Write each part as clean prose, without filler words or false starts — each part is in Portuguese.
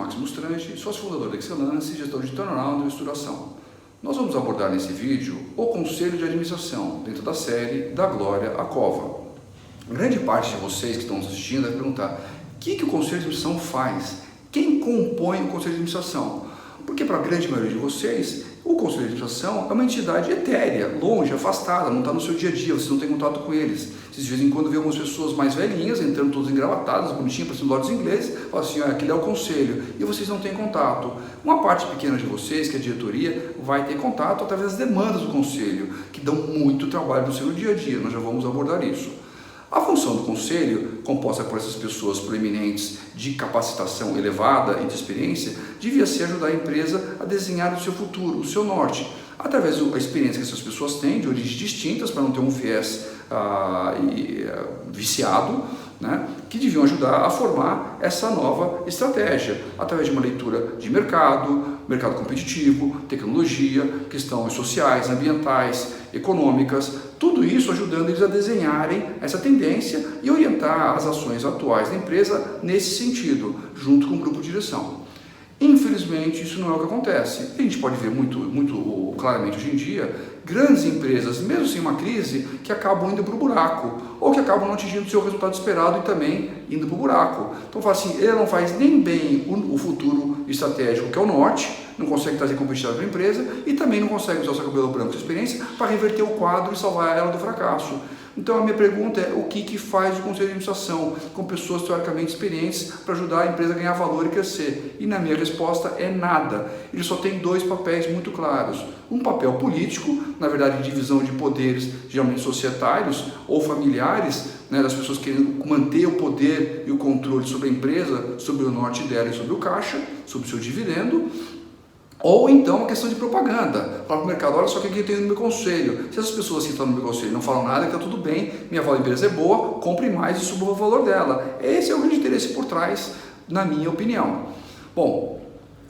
Maximus Tranche, sócio fundador da Excellence, gestor de turnaround e estruturação. Nós vamos abordar nesse vídeo o Conselho de Administração, dentro da série Da Glória à Cova. Grande parte de vocês que estão assistindo vai perguntar: o que o Conselho de Administração faz? Quem compõe o Conselho de Administração? Porque para a grande maioria de vocês, o Conselho de Administração é uma entidade etérea, longe, afastada, não está no seu dia a dia, vocês não têm contato com eles. Vocês de vez em quando vê algumas pessoas mais velhinhas, entrando todas engravatadas, bonitinhas, parecendo lords ingleses, falam assim: aquele é o Conselho, e vocês não têm contato. Uma parte pequena de vocês, que é a diretoria, vai ter contato através das demandas do Conselho, que dão muito trabalho no seu dia a dia, nós já vamos abordar isso. A função do Conselho, composta por essas pessoas proeminentes de capacitação elevada e de experiência, devia ser ajudar a empresa a desenhar o seu futuro, o seu norte, através da experiência que essas pessoas têm, de origens distintas, para não ter um viés viciado, né, que deviam ajudar a formar essa nova estratégia, através de uma leitura de mercado competitivo, tecnologia, questões sociais, ambientais, econômicas, tudo isso ajudando eles a desenharem essa tendência e orientar as ações atuais da empresa nesse sentido, junto com o grupo de direção. Infelizmente, isso não é o que acontece. A gente pode ver muito claramente hoje em dia grandes empresas, mesmo sem uma crise, que acabam indo para o buraco, ou que acabam não atingindo o seu resultado esperado e também indo para o buraco. Então, fala assim, ele não faz nem bem o futuro estratégico, que é o norte, não consegue trazer competitividade para a empresa e também não consegue usar o seu cabelo branco de experiência para reverter o quadro e salvar ela do fracasso. Então a minha pergunta é: o que faz o Conselho de Administração com pessoas teoricamente experientes para ajudar a empresa a ganhar valor e crescer? E na minha resposta é nada. Ele só tem dois papéis muito claros. Um papel político, na verdade divisão de poderes, geralmente societários ou familiares, né, das pessoas querendo manter o poder e o controle sobre a empresa, sobre o norte dela e sobre o caixa, sobre o seu dividendo. Ou então a questão de propaganda, falar para o mercado: olha só o que eu tenho no meu conselho. Se essas pessoas que estão no meu conselho não falam nada, que está tudo bem, minha empresa é boa, compre mais e suba o valor dela. Esse é o grande interesse por trás, na minha opinião. Bom,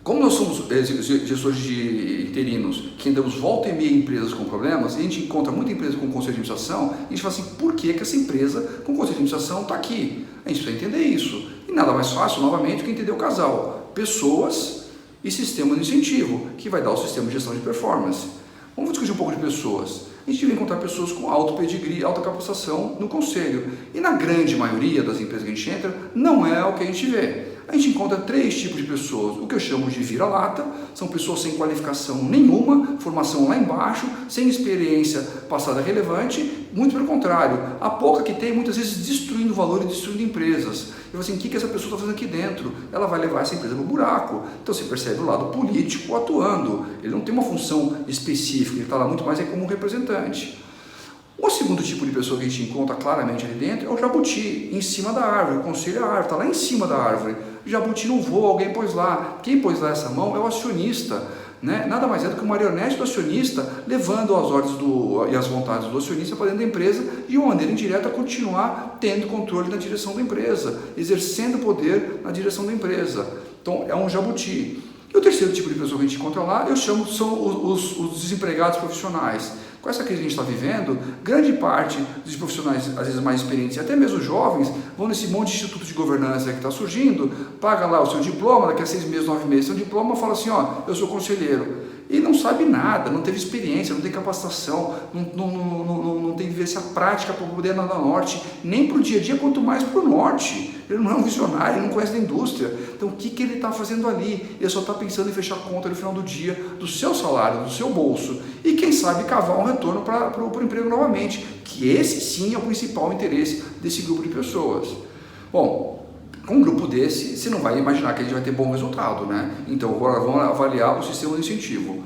como nós somos gestores de interinos, que andamos volta e meia em empresas com problemas, e a gente encontra muita empresa com conselho de administração, a gente fala assim: por que essa empresa com conselho de administração está aqui? A gente precisa entender isso. E nada mais fácil, novamente, que entender o casal: pessoas e sistema de incentivo, que vai dar o sistema de gestão de performance. Vamos discutir um pouco de pessoas. A gente vai encontrar pessoas com alto pedigree, alta capacitação no conselho. E na grande maioria das empresas que a gente entra, não é o que a gente vê. A gente encontra três tipos de pessoas: o que eu chamo de vira-lata, são pessoas sem qualificação nenhuma, formação lá embaixo, sem experiência passada relevante, muito pelo contrário, a pouca que tem, muitas vezes destruindo valor e destruindo empresas. Eu falo assim: o que essa pessoa está fazendo aqui dentro? Ela vai levar essa empresa para o buraco. Então você percebe o lado político atuando, ele não tem uma função específica, ele está lá muito mais como um representante. O segundo tipo de pessoa que a gente encontra claramente ali dentro é o jabuti, em cima da árvore. O conselho é a árvore, está lá em cima da árvore. O jabuti não voa, alguém pôs lá. Quem pôs lá essa mão é o acionista, né? Nada mais é do que uma marionete do acionista, levando as ordens e as vontades do acionista para dentro da empresa, de uma maneira indireta, continuar tendo controle na direção da empresa, exercendo poder na direção da empresa. Então é um jabuti. E o terceiro tipo de pessoa que a gente encontra lá, eu chamo, são os desempregados profissionais. Com essa crise que a gente está vivendo, grande parte dos profissionais, às vezes mais experientes, e até mesmo jovens, vão nesse monte de instituto de governança que está surgindo, paga lá o seu diploma, daqui a 6 meses, 9 meses, seu diploma, fala assim: eu sou conselheiro. E não sabe nada, não teve experiência, não tem capacitação, não tem vivência prática para poder andar no norte, nem para o dia a dia, quanto mais para o norte. Ele não é um visionário, ele não conhece a indústria. Então o que ele está fazendo ali? Ele só está pensando em fechar a conta no final do dia, do seu salário, do seu bolso. E quem sabe cavar um retorno para o emprego novamente, que esse sim é o principal interesse desse grupo de pessoas. Bom, com um grupo desse, você não vai imaginar que a gente vai ter bom resultado, né? Então agora vamos avaliar o sistema de incentivo.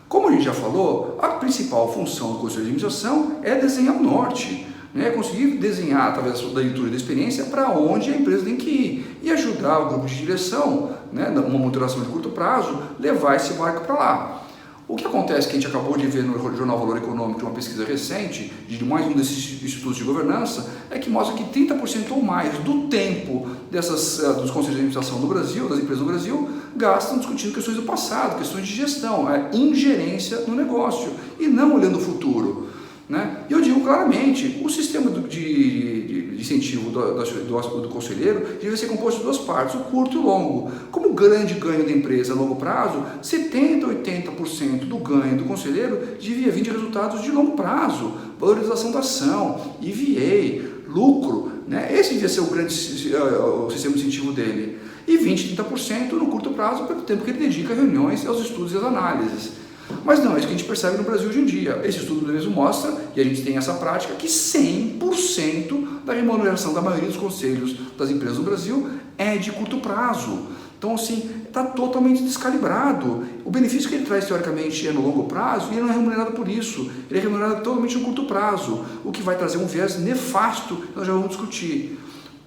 Como a gente já falou, a principal função do Conselho de Administração é desenhar o norte, né? Conseguir desenhar, através da leitura e da experiência, para onde a empresa tem que ir e ajudar o grupo de direção, né, uma monitoração de curto prazo, levar esse barco para lá. O que acontece, que a gente acabou de ver no Jornal Valor Econômico, de uma pesquisa recente, de mais um desses institutos de governança, é que mostra que 30% ou mais do tempo dos conselhos de administração no Brasil, das empresas do Brasil, gastam discutindo questões do passado, questões de gestão, ingerência no negócio, e não olhando o futuro. Né? E eu digo claramente, o sistema de incentivo do conselheiro deve ser composto de duas partes, o curto e o longo. Como o grande ganho da empresa a longo prazo, 70% a 80% do ganho do conselheiro devia vir de resultados de longo prazo, valorização da ação, EVA, lucro, né? Esse devia ser o sistema de incentivo dele. E 20% a 30% no curto prazo, pelo tempo que ele dedica a reuniões, aos estudos e às análises. Mas não é isso que a gente percebe no Brasil hoje em dia. Esse estudo mesmo mostra, e a gente tem essa prática, que 100% da remuneração da maioria dos conselhos das empresas no Brasil é de curto prazo. Então, assim, está totalmente descalibrado. O benefício que ele traz, teoricamente, é no longo prazo e ele não é remunerado por isso. Ele é remunerado totalmente no curto prazo, o que vai trazer um viés nefasto que nós já vamos discutir.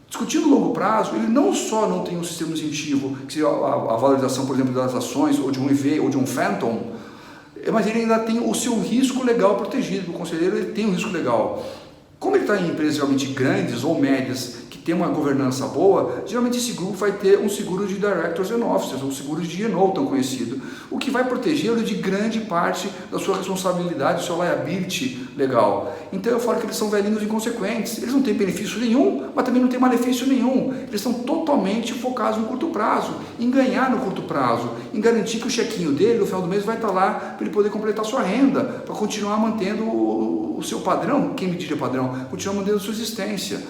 Discutindo longo prazo, ele não só não tem um sistema de incentivo, que seria a valorização, por exemplo, das ações, ou de um EV, ou de um Phantom, mas ele ainda tem o seu risco legal protegido. O conselheiro ele tem um risco legal. Como ele está em empresas realmente grandes ou médias, que tem uma governança boa, geralmente esse grupo vai ter um seguro de Directors and Officers, ou seguro de E&O, tão conhecido, o que vai protegê-lo de grande parte da sua responsabilidade, do seu liability legal. Então eu falo que eles são velhinhos inconsequentes, eles não têm benefício nenhum, mas também não têm malefício nenhum. Eles estão totalmente focados no curto prazo, em ganhar no curto prazo, em garantir que o chequinho dele, no final do mês, vai estar lá para ele poder completar sua renda, para continuar mantendo o seu padrão, quem me diria padrão, continuar mantendo a sua existência.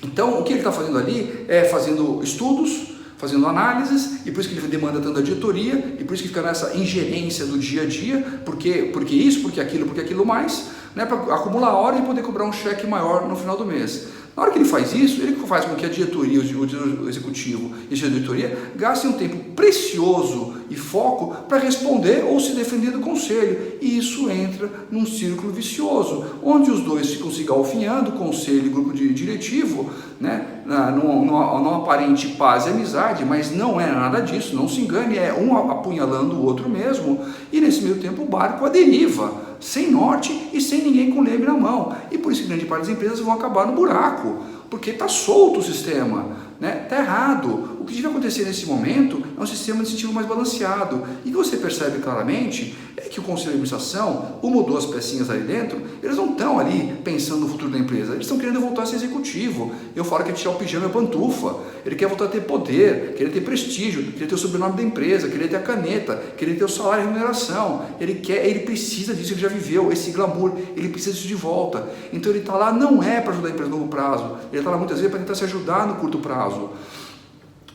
Então, o que ele está fazendo ali é fazendo estudos, fazendo análises, e por isso que ele demanda tanto a diretoria, e por isso que fica nessa ingerência do dia a dia, porque isso, porque aquilo mais, né, para acumular hora e poder cobrar um cheque maior no final do mês. Na hora que ele faz isso, ele faz com que a diretoria, o executivo e a diretoria gastem um tempo precioso e foco para responder ou se defender do conselho. E isso entra num círculo vicioso, onde os dois ficam se galfinhando, conselho e grupo diretivo, né, numa aparente paz e amizade, mas não é nada disso, não se engane, é um apunhalando o outro mesmo, e nesse meio tempo o barco à deriva, sem norte e sem ninguém com leme na mão. E por isso que grande parte das empresas vão acabar no buraco, porque está solto o sistema, né? Está errado. O que deve acontecer nesse momento é um sistema de incentivo mais balanceado. E o que você percebe claramente é que o conselho de administração, uma ou duas pecinhas ali dentro, eles não estão ali pensando no futuro da empresa, eles estão querendo voltar a ser executivo. Eu falo que é tirar o pijama e a pantufa. Ele quer voltar a ter poder, querer ter prestígio, querer ter o sobrenome da empresa, querer ter a caneta, querer ter o salário e a remuneração. Ele precisa disso, ele já viveu esse glamour, ele precisa disso de volta. Então ele está lá não é para ajudar a empresa no longo prazo, ele está lá muitas vezes para tentar se ajudar no curto prazo.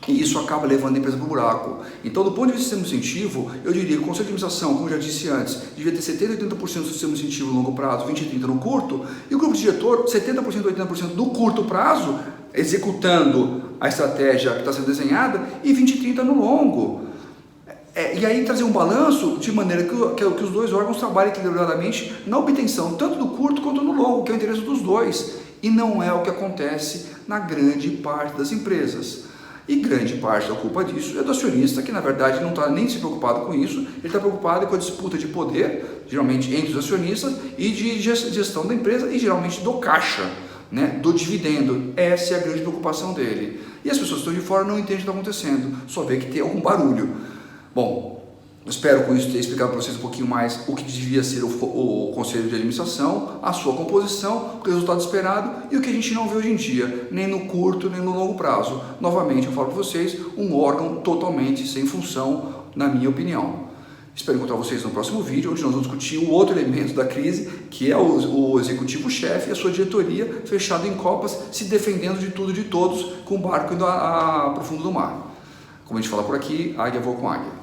E isso acaba levando a empresa para o buraco. Então, do ponto de vista do sistema de incentivo, eu diria que o conselho de administração, como eu já disse antes, devia ter 70% a 80% do sistema de incentivo no longo prazo, 20% a 30% no curto, e o grupo de diretor, 70% a 80% do curto prazo, executando a estratégia que está sendo desenhada, e 20% a 30% no longo. E aí trazer um balanço de maneira que os dois órgãos trabalhem equilibradamente na obtenção tanto do curto quanto do longo, que é o interesse dos dois. E não é o que acontece na grande parte das empresas. E grande parte da culpa disso é do acionista, que na verdade não está nem se preocupado com isso, ele está preocupado com a disputa de poder, geralmente entre os acionistas, e de gestão da empresa, e geralmente do caixa, né, do dividendo. Essa é a grande preocupação dele. E as pessoas que estão de fora não entendem o que está acontecendo, só vê que tem algum barulho. Bom, espero com isso ter explicado para vocês um pouquinho mais o que devia ser o conselho de administração, a sua composição, o resultado esperado e o que a gente não vê hoje em dia, nem no curto nem no longo prazo. Novamente, eu falo para vocês, um órgão totalmente sem função, na minha opinião. Espero encontrar vocês no próximo vídeo, onde nós vamos discutir o outro elemento da crise, que é o executivo-chefe e a sua diretoria fechado em copas, se defendendo de tudo e de todos, com o barco indo para o fundo do mar. Como a gente fala por aqui, águia voa com águia.